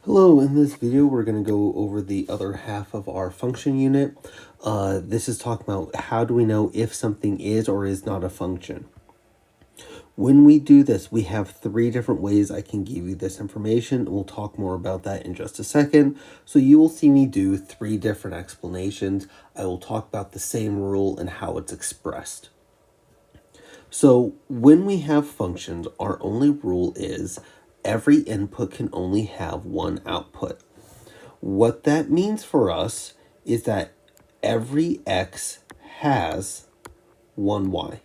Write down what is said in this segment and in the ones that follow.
Hello, in this video we're going to go over the other half of our function unit. This is talking about how do we know if something is or is not a function. When we do this, we have three different ways I can give you this information. We'll talk more about that in just a second. So you will see me do three different explanations. I will talk about the same rule and how it's expressed. So when we have functions, our only rule is every input can only have one output. What that means for us is that every x has one y.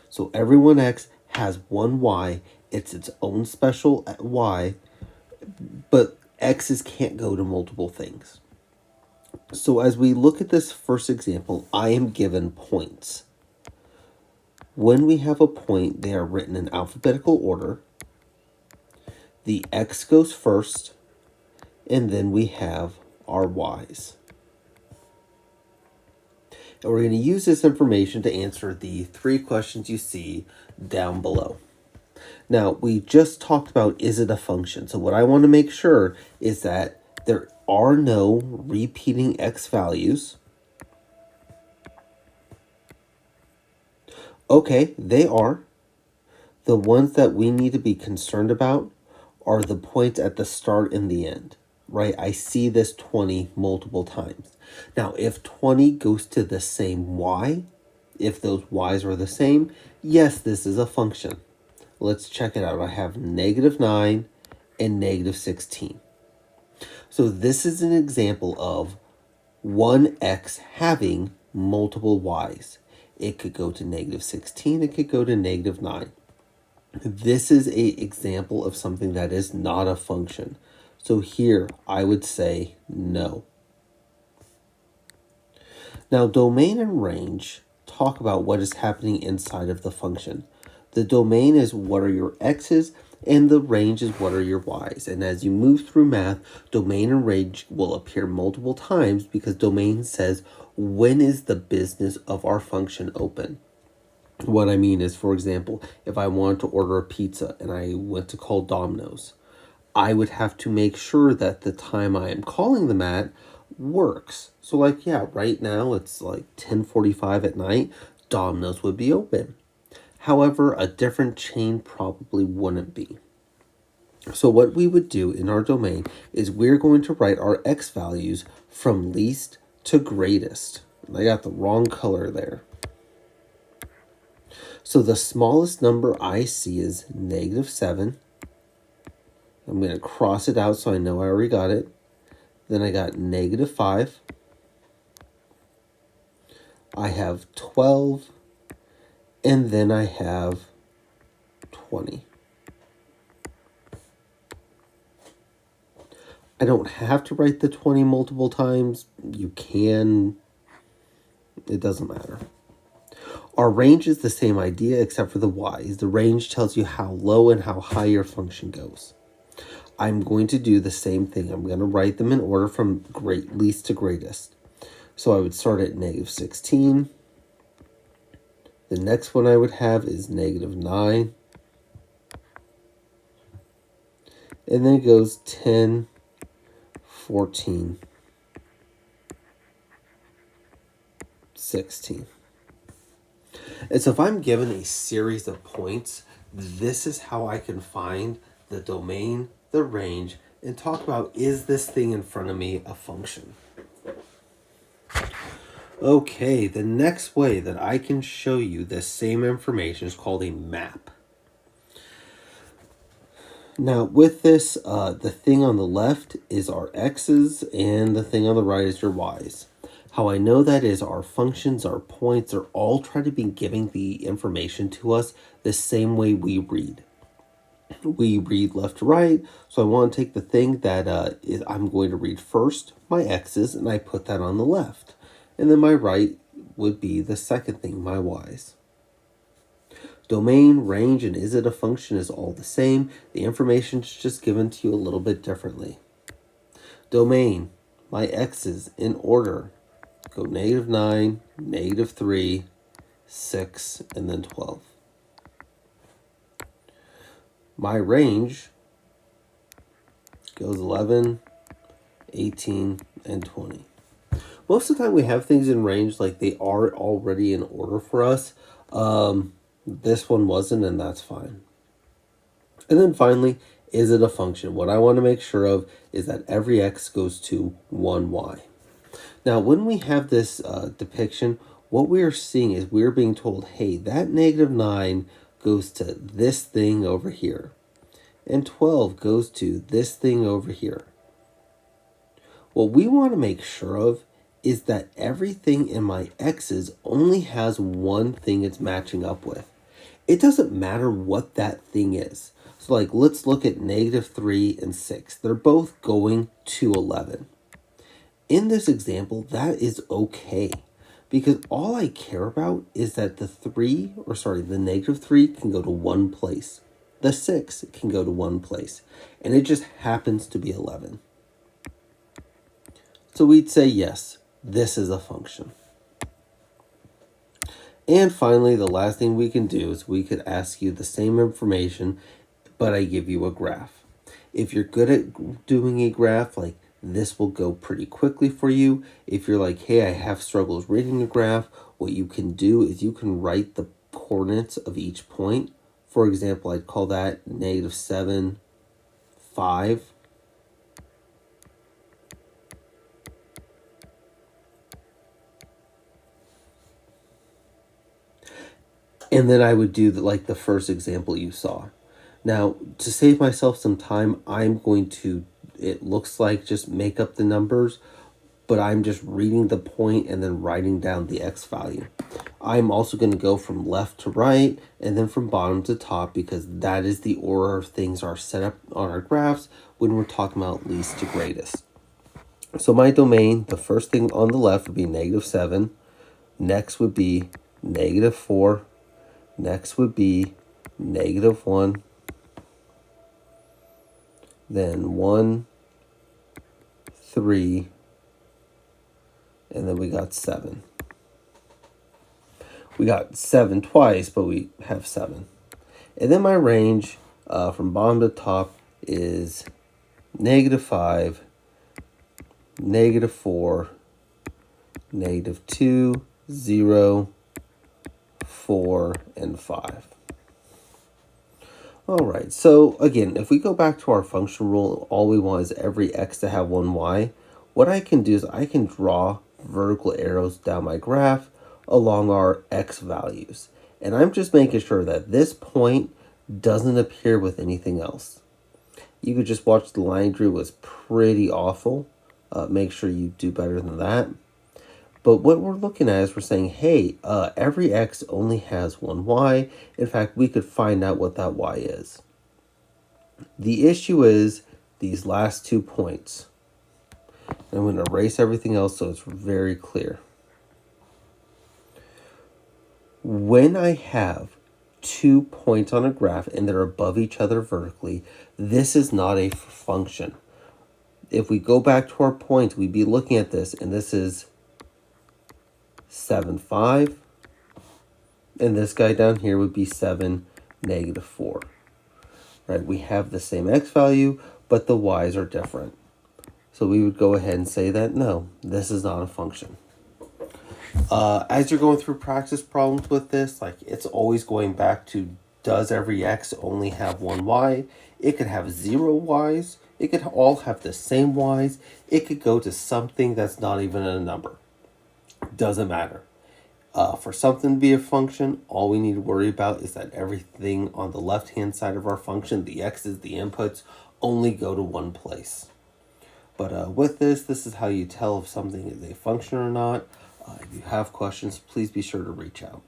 So every one x has one y. It's its own special y, but x's can't go to multiple things. So as we look at this first example, I am given points. When we have a point, they are written in alphabetical order. The x goes first, and then we have our y's. And we're going to use this information to answer the three questions you see down below. Now, we just talked about, is it a function? So what I want to make sure is that there are no repeating x values. Okay, they are. The ones that we need to be concerned about are the points at the start and the end, right? I see this 20 multiple times. Now, if 20 goes to the same y, if those y's are the same, yes, this is a function. Let's check it out. I have -9 and -16. So this is an example of one x having multiple y's. It could go to -16, it could go to -9. This is an example of something that is not a function. So here I would say no. Now, domain and range talk about what is happening inside of the function. The domain is what are your x's, and the range is what are your y's. And as you move through math, domain and range will appear multiple times because domain says when is the business of our function open. What I mean is, for example, if I wanted to order a pizza and I went to call Domino's, I would have to make sure that the time I am calling them at works. So like, yeah, right now it's like 10:45 at night, Domino's would be open. However, a different chain probably wouldn't be. So what we would do in our domain is we're going to write our x values from least to greatest. I got the wrong color there. So the smallest number I see is -7. I'm going to cross it out so I know I already got it. Then I got -5. I have 12. And then I have 20. I don't have to write the 20 multiple times. You can. It doesn't matter. Our range is the same idea except for the y's. The range tells you how low and how high your function goes. I'm going to do the same thing. I'm going to write them in order from least to greatest. So I would start at -16. The next one I would have is -9. And then it goes 10, 14, 16. And so if I'm given a series of points, this is how I can find the domain, the range, and talk about, is this thing in front of me a function? Okay, the next way that I can show you this same information is called a map. Now with this, the thing on the left is our x's and the thing on the right is your y's. How I know that is our functions, our points are all trying to be giving the information to us the same way we read. We read left to right, so I want to take the thing that I'm going to read first, my x's, and I put that on the left. And then my right would be the second thing, my y's. Domain, range, and is it a function is all the same. The information is just given to you a little bit differently. Domain, my x's in order go -9, -3, 6, and then 12. My range goes 11, 18, and 20. Most of the time we have things in range like they are already in order for us. This one wasn't, and that's fine. And then finally, is it a function? What I want to make sure of is that every x goes to 1y. Now, when we have this depiction, what we are seeing is we're being told, hey, that negative 9 goes to this thing over here. And 12 goes to this thing over here. What we want to make sure of is that everything in my x's only has one thing it's matching up with. It doesn't matter what that thing is. So like, let's look at negative 3 and 6. They're both going to 11. In this example, that is okay, because all I care about is that the negative 3 can go to one place. The 6 can go to one place, and it just happens to be 11. So we'd say, yes, this is a function. And finally, the last thing we can do is we could ask you the same information, but I give you a graph. If you're good at doing a graph, like this will go pretty quickly for you. If you're like, hey, I have struggles reading a graph, what you can do is you can write the coordinates of each point. For example, I'd call that negative 7, 5. And then I would do like the first example you saw. Now, to save myself some time, I'm going to, it looks like, just make up the numbers, but I'm just reading the point and then writing down the x value. I'm also going to go from left to right and then from bottom to top, because that is the order things are set up on our graphs when we're talking about least to greatest. So my domain, the first thing on the left would be negative 7. Next would be negative 4. Next would be negative 1. Then 1, 3, and then we got 7. We got 7 twice, but we have 7. And then my range from bottom to top is negative 5, negative 4, negative 2, 0, 4, and 5. All right, so again, if we go back to our function rule, all we want is every x to have one y. What I can do is I can draw vertical arrows down my graph along our x values. And I'm just making sure that this point doesn't appear with anything else. You could just watch the line drew was pretty awful. Make sure you do better than that. But what we're looking at is we're saying, hey, every x only has one y. In fact, we could find out what that y is. The issue is these last 2 points. And I'm going to erase everything else so it's very clear. When I have 2 points on a graph and they're above each other vertically, this is not a function. If we go back to our points, we'd be looking at this, and this is 7, 5. And this guy down here would be 7, negative 4. Right? We have the same x value, but the y's are different. So we would go ahead and say that, no, this is not a function. As you're going through practice problems with this, like it's always going back to, does every x only have one y? It could have 0 y's. It could all have the same y's. It could go to something that's not even a number. Doesn't matter. For something to be a function, all we need to worry about is that everything on the left-hand side of our function, the x's, the inputs, only go to one place. But with this is how you tell if something is a function or not. If you have questions, please be sure to reach out.